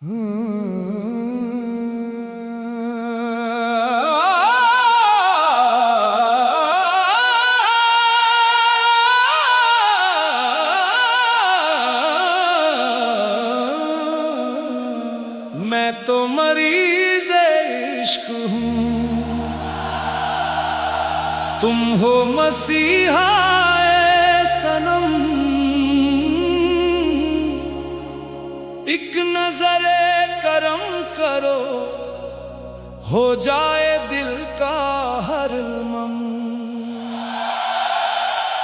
मैं तो मरीज़-ए इश्क हूँ, तुम हो मसीहा-ए सनम। एक नज़रे करम करो, हो जाए दिल का हर मम।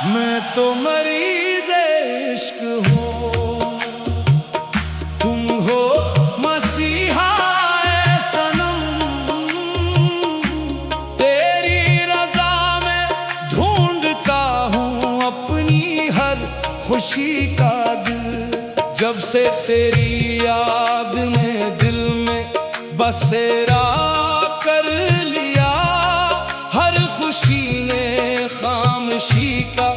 मैं तो मरीज़-ए इश्क हूँ, तुम हो मसीहा-ए सनम। तेरी रज़ा में ढूंढता हूँ अपनी हर खुशी का दिल। जब से तेरी याद ने दिल में बसेरा कर लिया, हर खुशी ने खामोशी का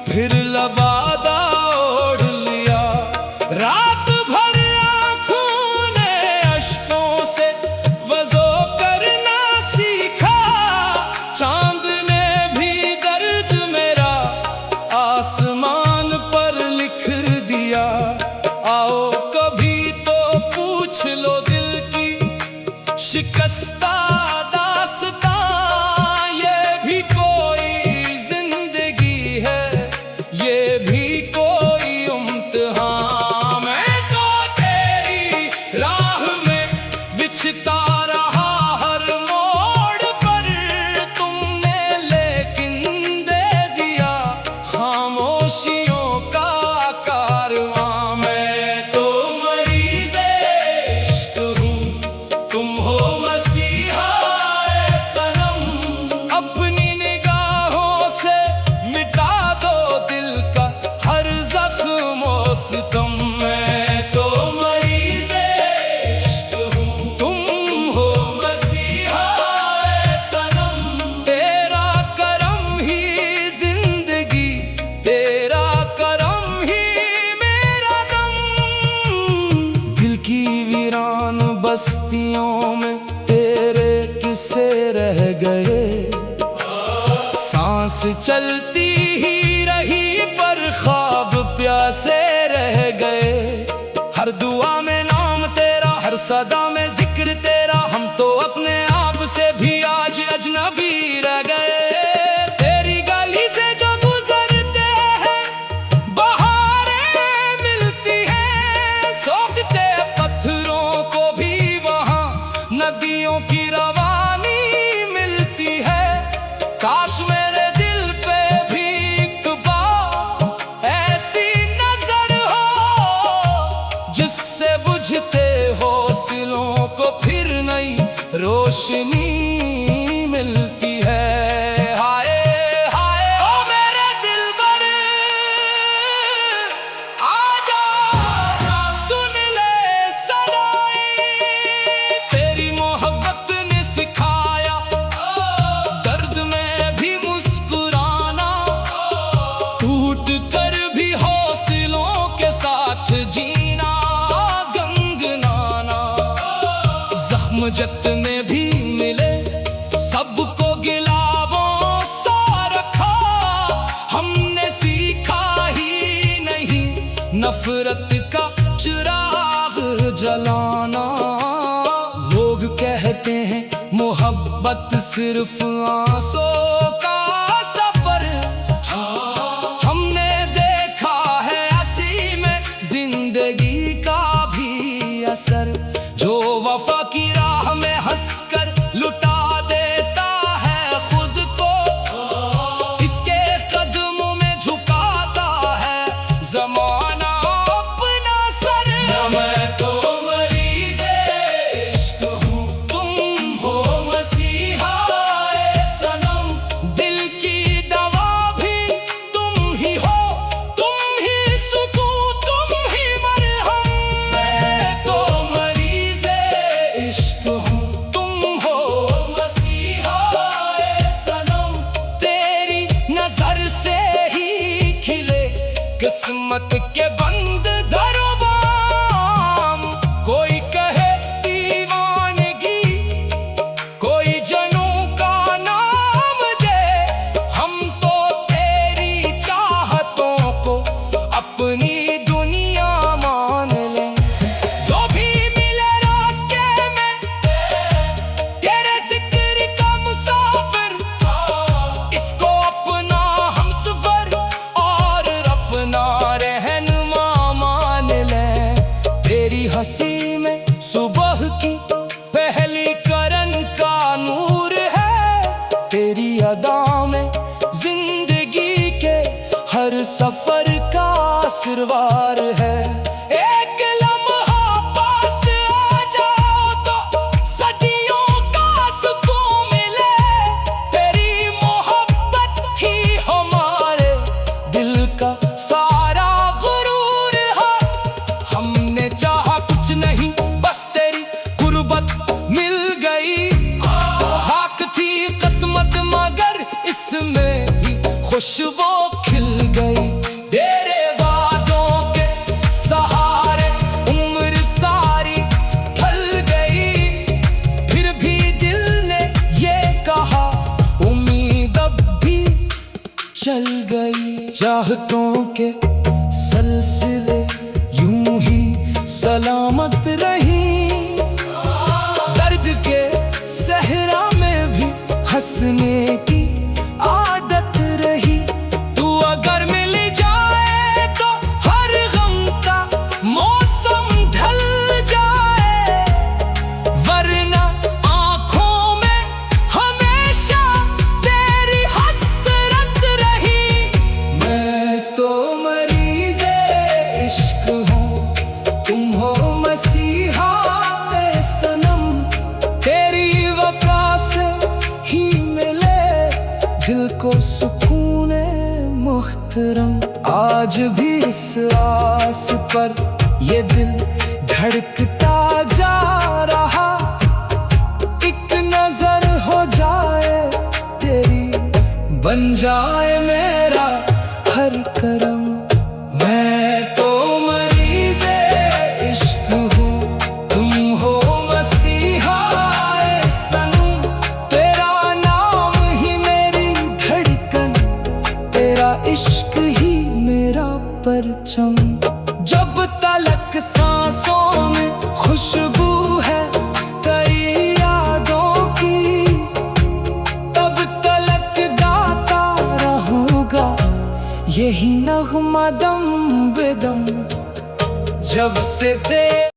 फिर लबादा ओढ़ लिया। रात भर आँखों ने अश्कों से वज़ो करना सीखा, चांद ने भी दर्द मेरा आसमान पर लिख दिया। आओ कभी तो पूछ लो दिल की शिकस्ता दास्तां, ये भी कोई जिंदगी है, ये भी कोई इम्तिहान। मैं तो तेरी राह में बिछता रहा हर मोड़ पर, तुमने लेकिन दे दिया खामोशियों का कारवां। मैं तो मरीज़-ए इश्क हूँ, तुम हो मसीहा-ए सनम। अपनी निगाहों से मिटा दो दिल का हर ज़ख्म ओ सितम। मैं तो मरीज़-ए इश्क हूँ, तुम हो मसीहा-ए सनम। तेरा करम ही जिंदगी, तेरा करम ही मेरा दम। दिल की वीरान बस्तियों में तेरे किस्से रह गए, सांस चलती ही रही पर ख्वाब प्यासे रह गए। हर दुआ में नाम तेरा, हर सदा में जिक्र तेरा, हम तो अपने आप से भी आज अजनबी रह गए। तेरी गली से जो गुजरते हैं बहारें मिलती हैं, सोखते पत्थरों को भी वहाँ नदियों की रवानी मिलती है। काश मेरे दिल पे भी एक बार ऐसी नजर हो, जिससे बुझते हौसलों को फिर नई रोशनी मिलती है। हाय हाय ओ मेरे दिलबर, आजा सुन ले सदाई। तेरी मोहब्बत ने सिखाया दर्द में भी मुस्कुराना, टूट कर भी हौसलों के साथ जीना गंगनाना। जख्म जितने भी मिले सबको गिलावों सा रखा, हमने सीखा ही नहीं नफरत का चिराग जलाना। लोग कहते हैं मोहब्बत सिर्फ आंसुओं का सफर, हमने देखा है हंसी में जिंदगी का भी असर। जो वफा की राह में हंसकर लुटा देता है खुद को, इसके कदमों में झुकाता है ज़माना अपना सर। मैं तो मरीज़-ए इश्क हूँ, तुम हो मसीहा-ए सनम। तेरी हंसी में सुबह की पहली करन का नूर है, तेरी अदा में जिंदगी के हर सफर का आशीर्वाद है। एक लम्हा पास आ जाओ तो सदियों का सुकून मिले, तेरी मोहब्बत ही हमारे दिल का सारा गुरूर है। हमने चाहा कुछ नहीं, बस तेरी गुर्बत मिल गई। हाक थी किस्मत मगर इसमें भी खुशबू खिल गई। तेरे वादों के सहारे उम्र सारी ढल गई, फिर भी दिल ने ये कहा उम्मीद अब भी चल गई। चाहतों के सिलसिले यूं ही सलामत रही, दर्द के सहरा में भी हंसने की आदत रही। तू अगर मिल जाए तो हर गम का मौसम ढल जाए, वरना आंखों में हमेशा तेरी हसरत रही। मैं तो मरीज़े इश्क हूँ, तुम हो मसीहा ए सनम, तेरी वफा से ही मिले दिल को सुकून मुहतरम। आज भी इस आस पर ये दिल धड़कता जा रहा, एक नजर हो जाए तेरी बन जाए मेरा हर करम। मैं तो मरीज़े इश्क हूँ, तुम हो मसीहा ए सनम, तेरा नाम ही मेरी धड़कन, तेरा इश्क ही मेरा परचम। जब तलक सांसों में खुशबू है कई यादों की, तब तलक गाता रहूंगा यही नगमा दम बेदम। जब से